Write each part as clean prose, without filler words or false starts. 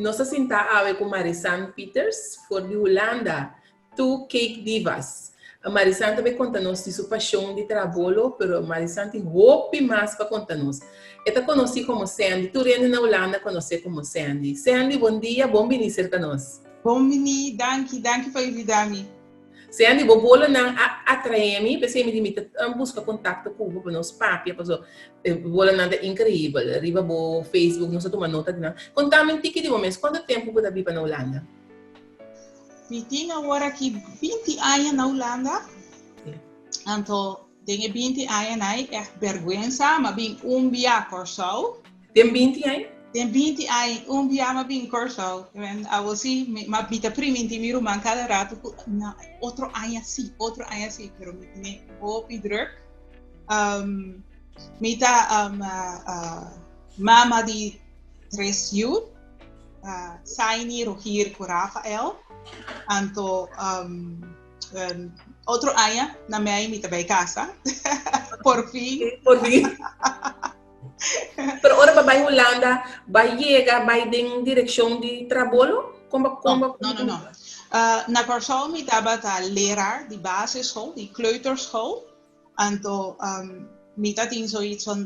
nós sentamos a ver com Marisan Peters, for de Holanda, Two Cake Divas. A Marisan também conta-nos de sua paixão de trabalho, mas Marisan tem roupa mais para contar-nos. Ela conhece como Sandy, tu rende na Holanda conhece como Sandy. Sandy, bom dia, bom vir ser conosco. Bom vir, danke por invitar-me. Sandy, vou bola não atrai-me, pensei me limita a buscar contato com o nosso papi, passou, bola não é incrível, arriba bo Facebook, não sei tomar nota de nada. Conta-me um tique de momento, quanto tempo você vive na Holanda? Eu tenho agora aqui 20 anos na Holanda. Então, tenho 20 anos aí, é vergonha, mas vim viaje só. Tem 20 anos? Tem 20 anos, viaje, mas vim só. Eu assim, mas vita prima em mim, man cada rato, outro ano assim, mas me vou pedir. Me tá mama de 3 anos, Saini Rohir com Rafael. Então, outro ano, na minha me também casa, por fim. Por fim. Pero ora vai Holanda, vai chegar, vai em direção de trabalho? Como? Não. Na Corsol me estava a leraar de basisschool, de kleuterschool. Então, me está tendo zoiets van,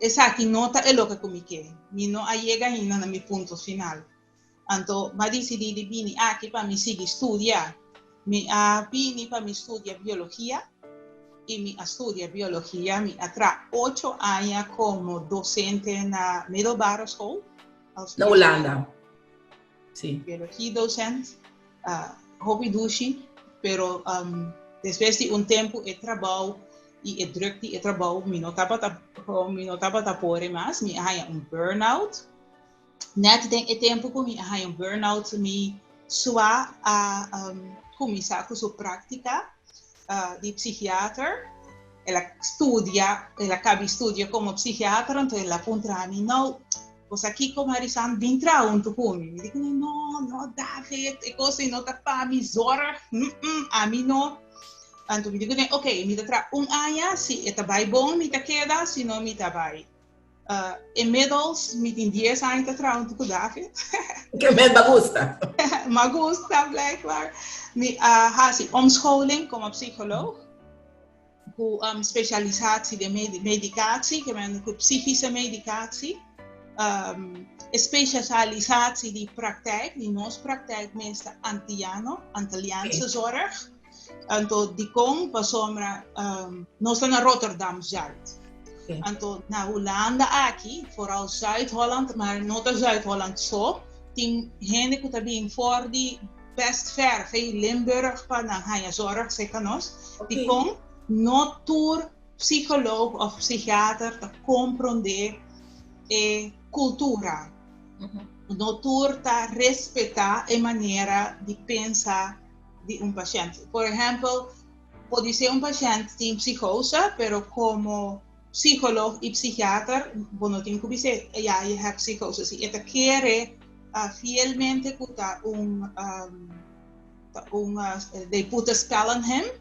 essa aqui nota é louca comigo. Me não chega ainda no meu ponto final. Então, mas decidi de vir aqui para me seguir estudar. Me vim para me estudar biologia e me estudar biologia. Me atra 8 anos como docente na middelbare school. Na Holanda. Sim. Biologia docente, hobby douche, pero depois de tempo de trabalho e druk de trabalho, me não estava por mais, me há burnout. Net denk tempo que eu burnout me sua a começar com sua prática de psiquiatra. Ela acaba estudia como psiquiatra, então ela aponta a mim, não, você aqui como Marisan vem traunto comigo. Eu digo, não, David, eu gosto não tá para me zorra, a mim não. Então eu digo, ok, me dá ano, se está bem bom, me dá queda, se não me dá bem. Inmiddels, met in 10 anos te trouwen com David. Que me gusta. Me gusta, blijkbaar. Had ik omscholing como psycholoog. Com specialisatie de medicatie, que men com psychische medicatie. Specialisatie die praktijk, die nos praktijk meestal Antilliaanse zorg. En tot die kon, pasomra, nos naar Rotterdam-Zuid. Então, na Holanda aqui, vooral Zuid-Holland, maar not Zuid-Holland zo, tem gente que também for de best ver, veel Limburg, para na zorg, zeker nos, die kon not door psycholoog of psychiater te compreender cultura. Not door te respeitar a maneira de pensar de paciente. Por exemplo, pode ser paciente tem psicose, pero como psicólogo e psiquiatra, bueno, tenho que dizer, já é psicose. Se ele quer fielmente que de puta escala em him,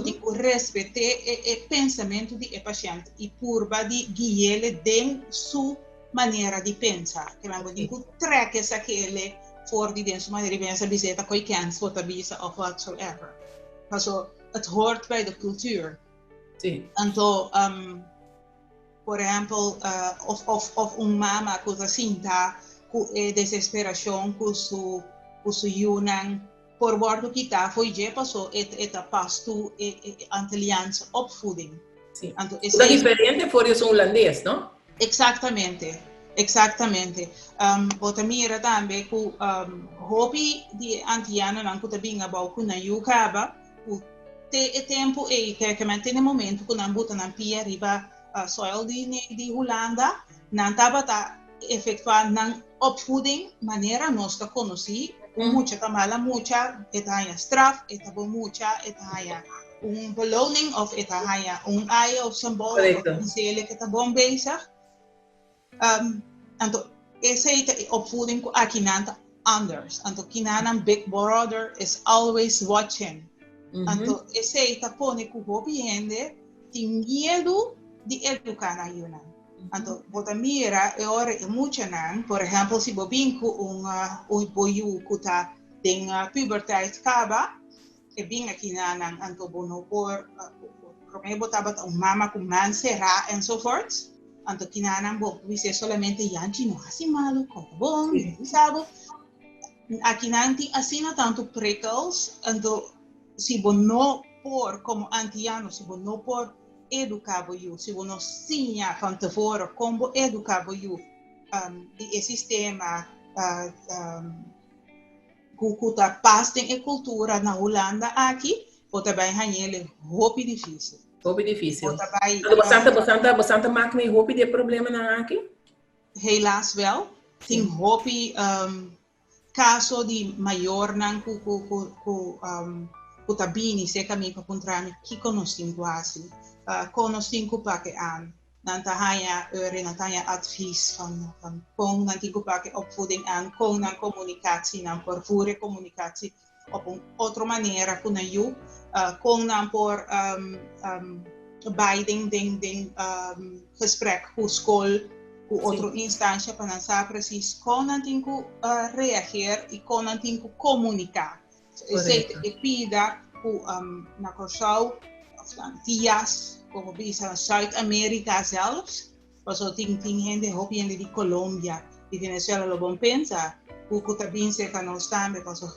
tem que respeitar o pensamento do paciente e por de guiá-lo dentro sua maneira de pensar. Que nós temos que trazer essa aquele for de dentro sua maneira de pensar, visita com câncer, of whatsoever. Also, het hoort bij de cultuur. Sim. Então, por exemplo, of mama que sinta desesperação com su Yunnan, por bordo que está, foi já passou eta pasto Antilliaanse opvoeding. Sim. Então, é diferente por isso holandês, não? Exatamente. Bota mira também que hobby de Antilliano não que também abau que na Yucaba, te tempo que mantém momento que não bota na pia riba soil de Holanda, não estava a efetuar na opvoeding maneira nós te conheci, muita tamala muita etaya straf, etabo muita etaya beloning of etaya ai of symbol of dizer que tá bom bezig. Então essa opvoeding aqui não anders. Então kinana big brother is always watching. Então essa põe que o hobby tem medo de educar na Yuna. Anto, bota mira, ora e mucha nang, por ejemplo, si bobin ku boyu kuta ding puberteit kaba, e bing aqui nang anto bono por porque botaba mama com man será enzovoorts. Anto kinanang bo, dice solamente yanchi no hasi malo, como bom, sabe? Aqui não tem assim não tanto prikkels, anto se você não por como antiano, se você não por educar você, se você não sinha van tevoren como educar você, o sistema que paz tem a cultura na Holanda aqui, ou também é roupa difícil. Roupa difícil. Ou também Bastante máquina e roupa de problema na aqui? Helaas wel. Tem roupa caso de maior não ku tabini se kami papuntrami ki konosting quasi konosting ku pake aan nantahaya nantahaya advies van kong nanti ku pake opvoeding aan kong na communicatie na vervoeren communicatie op een andere manier kuna you kong na por bijding ding gesprek hoe school ku outra instância para lançar precis com nantinho reagir e com nantinho comunicar. Sei que pida ku na Curaçao of dias como bisa Zuid-Amerika zelfs, was o ting gente hopi en de Colombia, de Venezuela lo bom pensa, ku tabin se canos tambe paso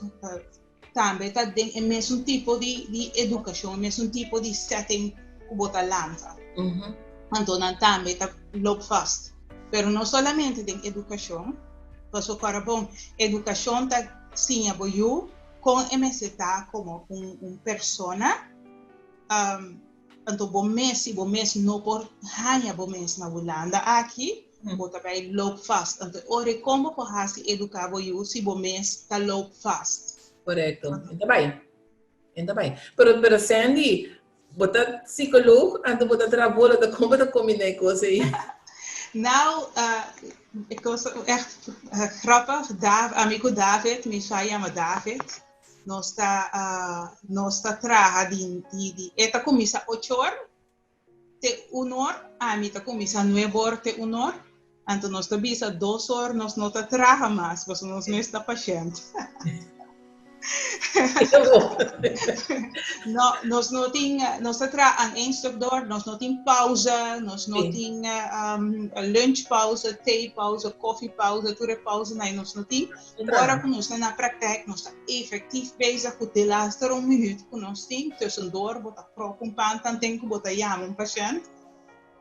tambe ta den é mesmo tipo de educação, mesmo tipo de setting ku bota lança. Então nan tambe ta loop vast. Pero no solamente de educação, mas o carabão, educação tá sim apoio com MSTA como persona, então bom mês não por hanya bom mês na Holanda aqui, bota bem loop fast, então ore como por hasi educar apoio se bom mês tá loop fast. Correto, ainda bem. Pero Sandy, bota psicólogo, então bota trabalho da como da combina coisa aí. Nou, ik was echt grappig. Amigo David, me chama David. Nós está traga de eta comisa 8 horas, te 1 hora, a mim tá comisa 9 horas, te 1 hora. Então nós tá bisa 2 horas, nós não tá traga mais, mas nós não está paciente. Nós não tem, nós tra aan één stuk door, nós não tem pausa, nós não tem lunchpauze, theepauze, koffiepauze, toerepauze, nee, nós não tem. Agora que nós estamos na praktijk, nós estamos effectief bezig com de laatste minuut que nós temos, tussendoor, bota preocupante, dan tem que botar um paciente,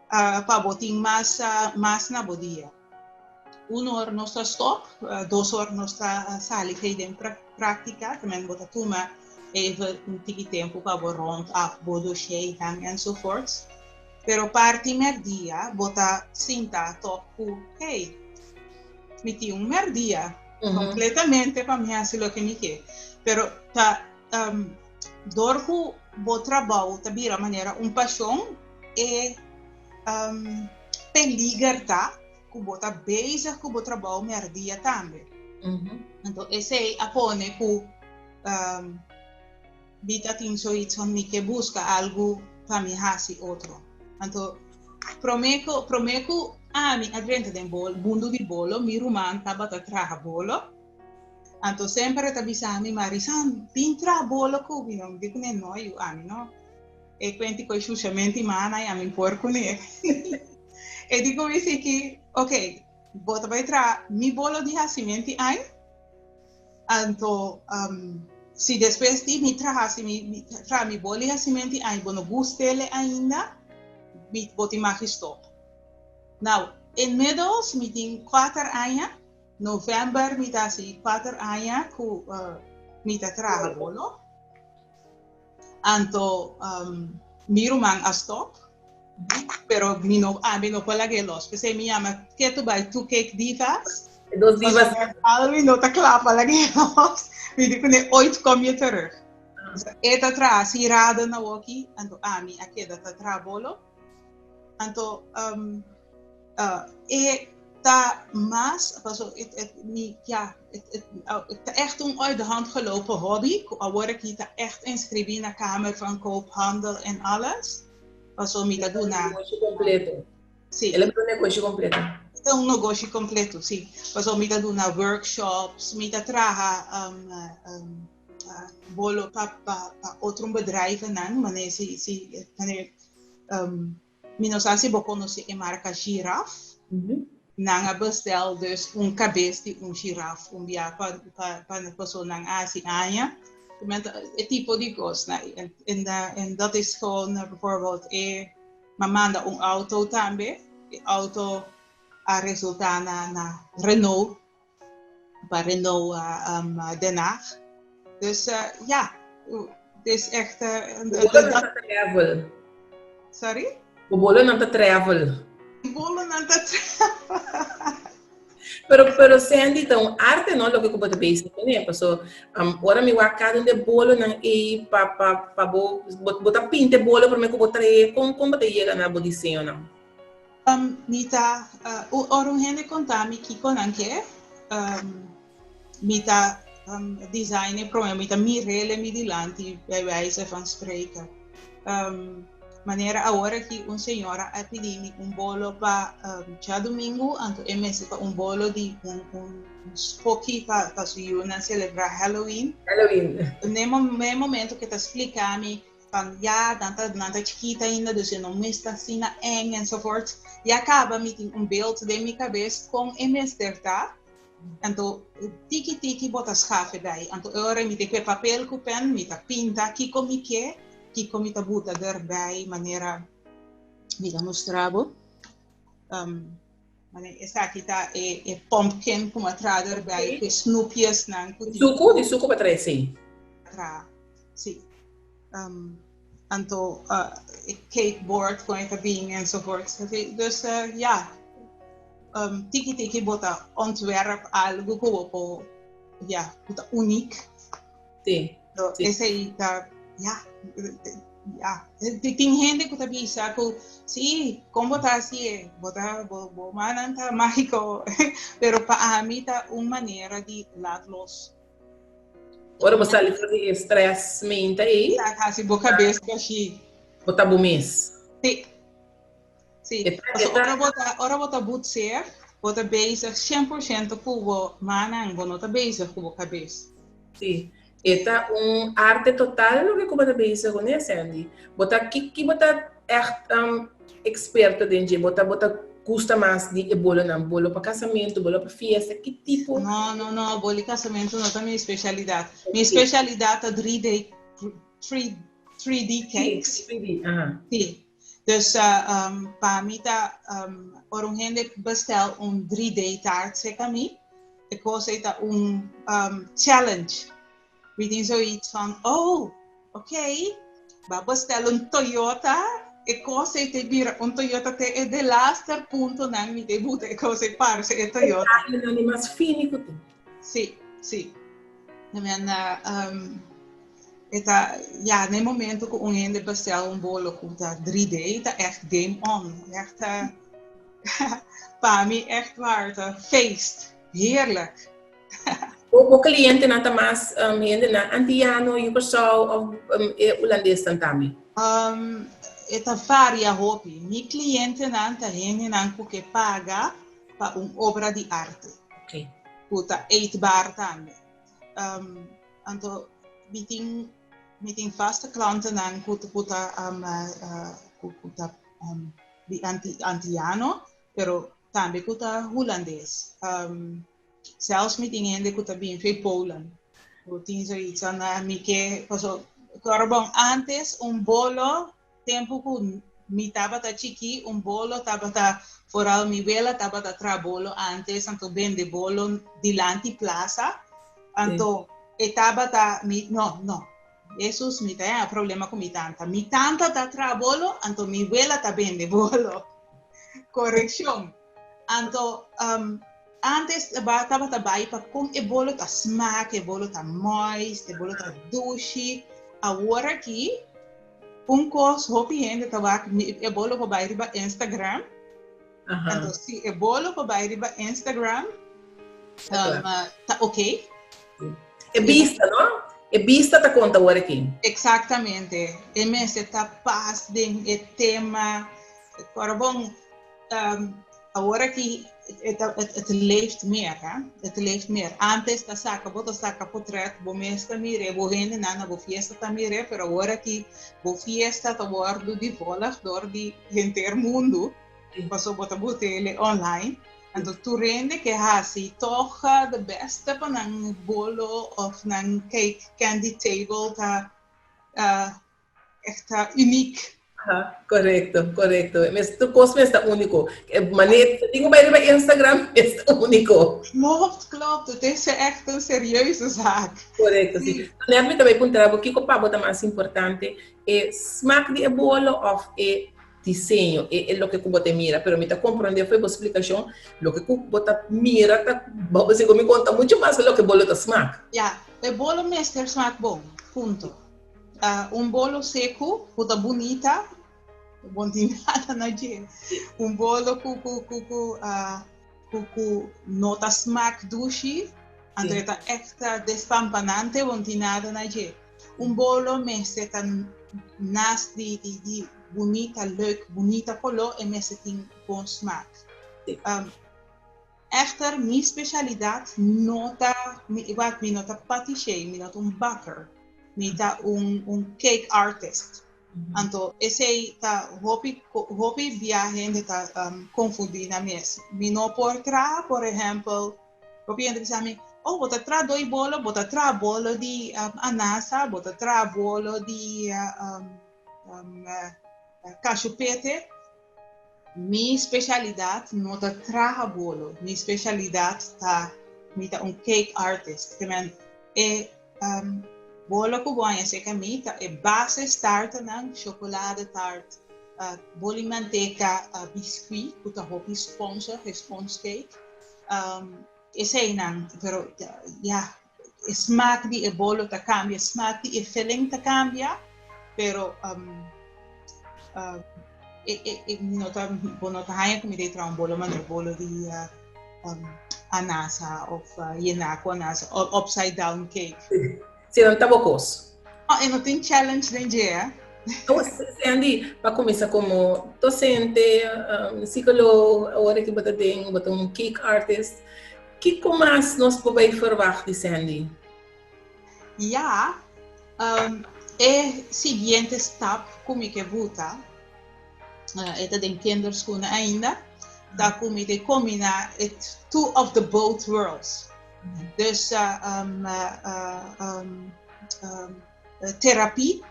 para botar mais na bodia. 1 hora nós está stop, 2 horas nós está saligheid in prática, também bota tuma even tiki tempo para rond af bodo shei hang enzovoorts. Pero parte merdia bota sinta toku hey, miti merdia completamente para mim assim lo que me quer. Pero ta dorku bo trabalho ta bira maneira paixão e libertar que bota bezig com o trabalho merdia também. Então esse apone que bita tem zoiets van que busca algo para me fazer outro. Então prometo a mim adrente de mundo de bolo, mi ruman tabata traga bolo. Então sempre tabisami Marisan pintra bolo ko binom dico ne no io ami no. E quenti coi susciamenti mana e ami porco ne. E dico assim que, ok, bota vai tra mi bolo de nascimento aí, então se depois de me trazer mi bolo de nascimento aí, bono gustele ainda, me bota mais stop. Now, inmiddels me tem 4 anos, novembro me dá 4 anos que me tá traga bolo, então mi rumang a stop. Pero mino palagi los kasi mi ama keto by 2 cake divas. 2 divas. Alwi no ta klapa lagi los. Hindi ko ne ooit kom je terug. Eta tra sirada na woki anto ami akeda ta trabolo. Anto ta mas paso het echt uit de hand gelopen hobby. Al word ik hier echt inscribie na Kamer van Koophandel en alles. Paso mi da duna. Completo. Sim. Ele é um negócio completo. É um negócio completo, sim. Mas eu me dá workshops, me dá traga bolo para outro bedrijf nan, mas se me não sabe se você conhece a marca Giraffe. Nang bestel dus cabeça de giraffe dia para pessoa nang Azië. Het tipo de coisa, né? En dat is gewoon bijvoorbeeld maar manda auto também, auto a resultar na Renault, para Renault Den Haag. Dus ja, het is echt. Bolo não tá travel. Sorry? O bolo não tá travel. Bolo não tá travel. Pero Sandy, então, arte não é o que eu boto base, né? Porque agora me wakado de bolo não e pa botar pinte bolo para me que botar como botar chega na bodicinho não. Mita orang gente contami que conanque mita design pro mita mirele mi dilanti bij wijze van spreken. Maneira agora que senhora a pedir bolo para já domingo, então é mesmo para bolo de pouquinho para sua celebrar Halloween. No momento que te explica-me van ja, dan chiquita ainda, dus je não está assim na eng enzovoort. E acaba met beeld de minha cabeça com tá? Então, tiki bota schafe daí. Então, agora me tem papel com pen, me tá pinta, kiko me tá buta daarbij, maneira me tá mostrado. Essa aqui tá pumpkin com atrás daarbij, com snoepjes na. De suco para trás, sim. Sim. Anto cakeboard com essa binha enzovoort. Dus ja, tiki bota ontwerp algo como ja, bota uniek. Sim. Esse aí tá, ja, tem gente que tá pensando, sim, como botar assim, botar mananta mágico, pero para mim tá uma maneira de lados. Ora você ali fazer estresse mente aí. Tá, assim, boca cabeça assim. Botar bumes. Sim. Sim. Ora botar butser, botar bezig 100% cubo, mana, não tá bezig cubo cabeça. Sim. Esta arte total lo que como tá bezig com isso, Sandy. Botar que botar experta dentro, botar custa mais de bolo não, bolo para casamento, bolo para festa, que tipo? Não, bolo de casamento não é minha especialidade. Minha especialidade é 3D cakes. 3D, Sim. Dus para mim tá, gente bestel 3D taart, zeg a mim. Ik was het challenge. We doen zoiets van, oké, we bestellen Toyota. E cose te dire Toyota te è de laster punto nang mi debutta e cose parse e Toyota. Non è mas fini con te. Sì. Men ja, nel momento che gente bestel bolo con 3D, dat echt game on. Echt para mim echt waar, feest. Heerlijk. O cliente nata mas gente na antiano, Yugoslav of holandês tantami. Esta varia hobby. Mi cliente nanta gente nanco que paga para obra de arte. Okay. Puta eetbaar também. Anto meeting vaste klanten nanco puta di antiano, pero também puta holandês. Zelfs meeting gente puta bem foi Poland. Putin zoiets aan mi que pasó. Corbon antes bolo tempo que mi tava ta chiqui, bolo tava ta foral mi vela tava ta trabolo antes, anto vende bolo dilanti plaza, anto etaba ta mi no, Jesus mi ta problema con mi tanta ta trabolo, anto mi vela ta vende bolo. Corrección. Anto antes tava ta bai pa con bolo ta smaak, bolo ta moist, bolo ta douche, agora aqui cos hopi gente tabaco bolo para bair ba Instagram. Então se bolo para bair ba Instagram, tá ok. É vista, não? É vista tá conta agora aqui. Exatamente. MS tá paz de tema. Agora bom, agora que het leeft meer, hè? Het leeft meer. Antes da saca portret, bo mesta mire, bo gente nana, bo fiesta tamire, pero agora que bo fiesta tá bordo de volas, door die gente mundo, passou bota botele online. Então tu rende que hasi toch de beste van een bolo of een cake candy table tá echt uniek. Correcto. Tu post está único. Maneira, digo bij Instagram is único. Klopt. Het is echt een serieuze zaak. Correcto, sí. Nel também perguntar o que o papo é mais importante é smaak de bolo of é desenho, é lo que você mira, pero me tá compreender foi a explicação, lo que você mira tá, você me conta muito mais do que bolo tá smaak. Ja, o bolo mesmo smaak bom, ponto. Bolo seco, puta bonita, bontinada na dia. Bolo com nota smaak dushi, André tá extra despampanante, bontinada na dia. Bolo mesmo tá nas de bonita, leuk, bonita color en mensen die bom smaak. Echter, mijn specialiteit nota, wat mi nota patissier, mi nota bakker, mi nota cake artist. Anto, ese ta hopi viaje de ta confundir na mes. Mi no por ejemplo, hopi gente dice a mí, bota tra doi bolo, bota tra bolo di anasa, bota tra bolo di cachupete. Minha especialidade não tá trabalhar bolo. Minha especialidade tá cake artist. Que bolo cubano, sei que é base starta na chocolate tart, bolo e manteiga, biscuit, puta hopi sponge cake. Esse aí não, pero smaak die bolo tá cambia, smaak die filling tá cambia, pero não tá comida para bolo, mas bolo de anasa of yenako anasa or upside down cake. Se não tá bocos. E não tem challenge nem dia. Sandy, para começar como docente, psicólogo, agora que você tem cake artist, que mais nós podemos verwachten, Sandy? Ja, é seguinte stap como que vuta. Esta den kinderschoenen ainda. Daar kom je combina two of the both worlds. Dus therapie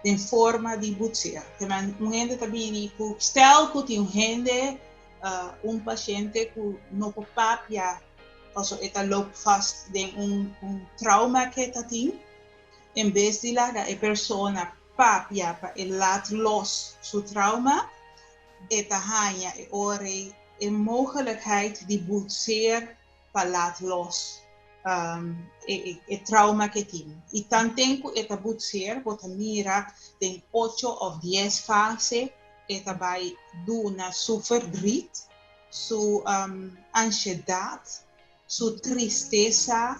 in forma di buccia. Que man gente também stel que gente paciente que não papia, also eta loopt vast in trauma que está tem. Em vez de lá a persona papia para laat los su trauma. Eta hanya ore mogelijkheid die boetseer palat los trauma que tem. E tanto eta boetseer bota mira den 8 of 10 fase eta vai duna su verdriet, su ansiedade, su tristeza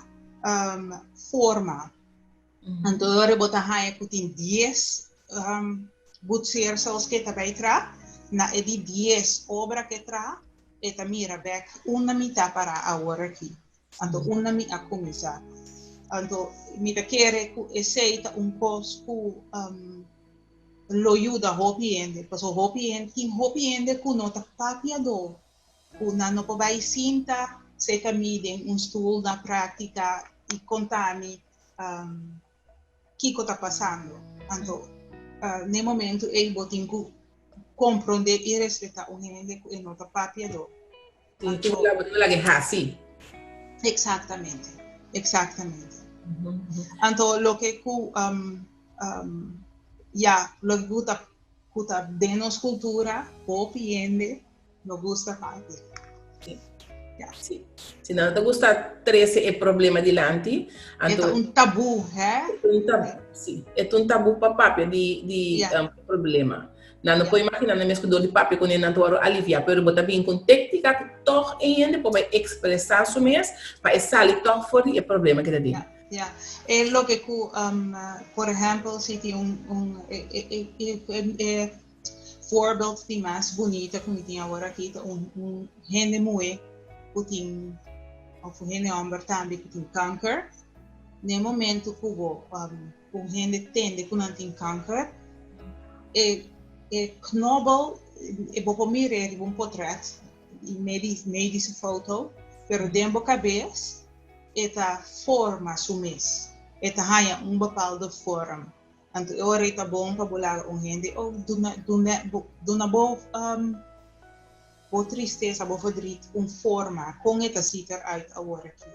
forma. Então bota hanya que tem 10 boetseer zoals que eta bij tra. Na edi 10 obra que tra, eta mira back una mitad para agora aqui. Anto una mitad a começar. Anto mira querer eceita cos ku lo ayuda hopi ende, paso hopi ende ku nota papia do. Ku na no po vai cinta, se camiden stoel na prática e contami que tá passando. Anto ne momento ei botingu compreender e respeitar o gente que não está papiado. La que es así. Exatamente. Então, lo que lo que gusta de nos cultura, copiende, nos gusta parte. Sí. Se não te gusta trazer o problema adiante, então é tabu, é? Sim, é tabu para papia de problema. Não pode imaginar na mesma dor de papel quando não estou aliviar, mas botar bem com técnica que toch ainda pode expressar isso mesmo, para sair toch fora o problema que tem. É lo que por exemplo, se tem voorbeeld die mais bonita que me tinha agora aqui, gente moe, que tem, ou gente homem também que tem câncer. No momento que o gente tende que não tem câncer, knobel, vou pôr um portrait, medische foto, pero dentro da cabeça, esta forma sumis, esta hanya bepaalde forma. Então, eu está bom para bolar gente, ou dona boa tristeza, boa verdriet, forma, com esta cita aí agora aqui.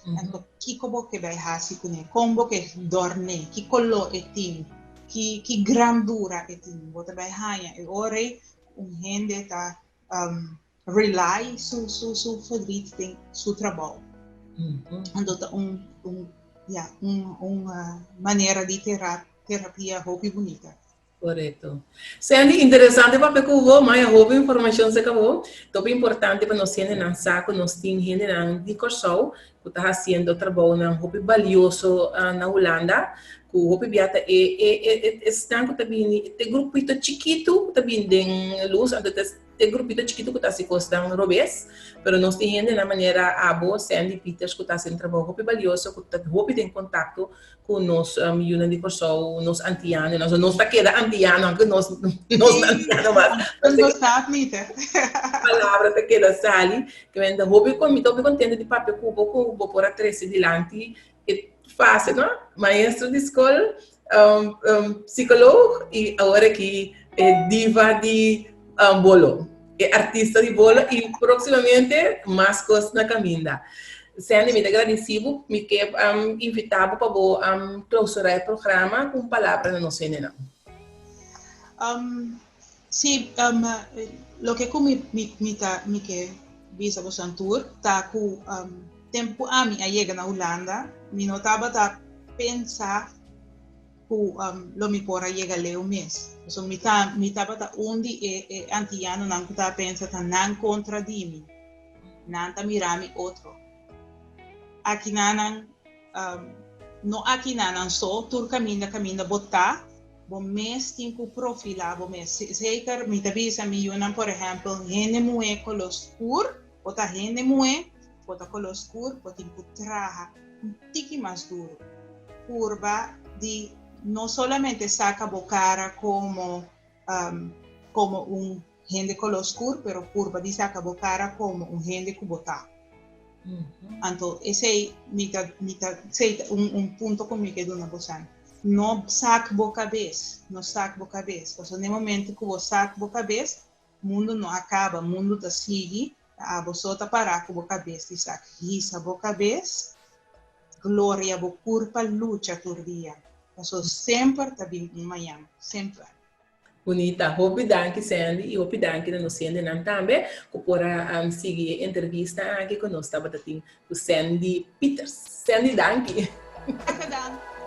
Então, que como que vai hasi com ele, como que dorme, que color é tim, que grandura é tim, bota vai hanya, e ora gente está rely su verdriet tem su trabalho. Então, uma maneira de terapia hobby bonita. Correto. Sandy, interessante para que eu mas a hobby informação se acabou. Então, é importante para nós ter um saco, nós temos gente de corso que está fazendo trabalho um hobby valioso na Holanda. Que o hobby biata está também tem grupito chiquito também tem luz, então tem grupito chiquito que está se costando robês, mas nós temos gente na maneira boa, Sandy Peters que está fazendo trabalho hobby valioso, que está hobby tem contato com nós milhões de pessoas, nós antianos, nós está queda antiano, que nós antiano mas não sabe niet. Palavra te queda sali, que vem da hobby comigo, tô contente de papel cubo por atrás dilante, é fácil, não? Maestro de escola, psicólogo e agora que é diva de bolo, é artista de bolo e proximamente mais coisas na caminha. Sendo muito agradecido, me quero invitar para clausurar o programa com palavras na nossa cena. Sim, lo que me que visa para o tour, tá com tempo a mim a chegar na Holanda, me notava tá pensar que lo me pora chegar lá o mês. So me tava tá onde antiano não tá pensa tá não contra de mim, não tá mirami outro. Aqui não no aqui não só tour caminha botar bom mês tem que profilar bom mês zeker me tabisa me yunam por exemplo gente moe color escuro bota gente moe bota color escuro bota tem que traja tiki mais duro curva de não solamente saca bocara como gente color escuro pero curva de saca bocara como gente que botar. Então, esse é ponto comigo que dona Bosan. Não saca boca cabeça, não saca boca cabeça. Porque no momento que você saca boca cabeça, o mundo não acaba, o mundo está seguindo, você está parado com boca cabeça, saca risa boca cabeça, glória boca curva, luta todo dia. Então, sempre está bem em Miami, sempre. Bonita, hobby danke Sandy e hobby danke na nossa cena também, que pora seguir entrevista aqui conosco, estava com Sandy Peters. Sandy, danke. Danke.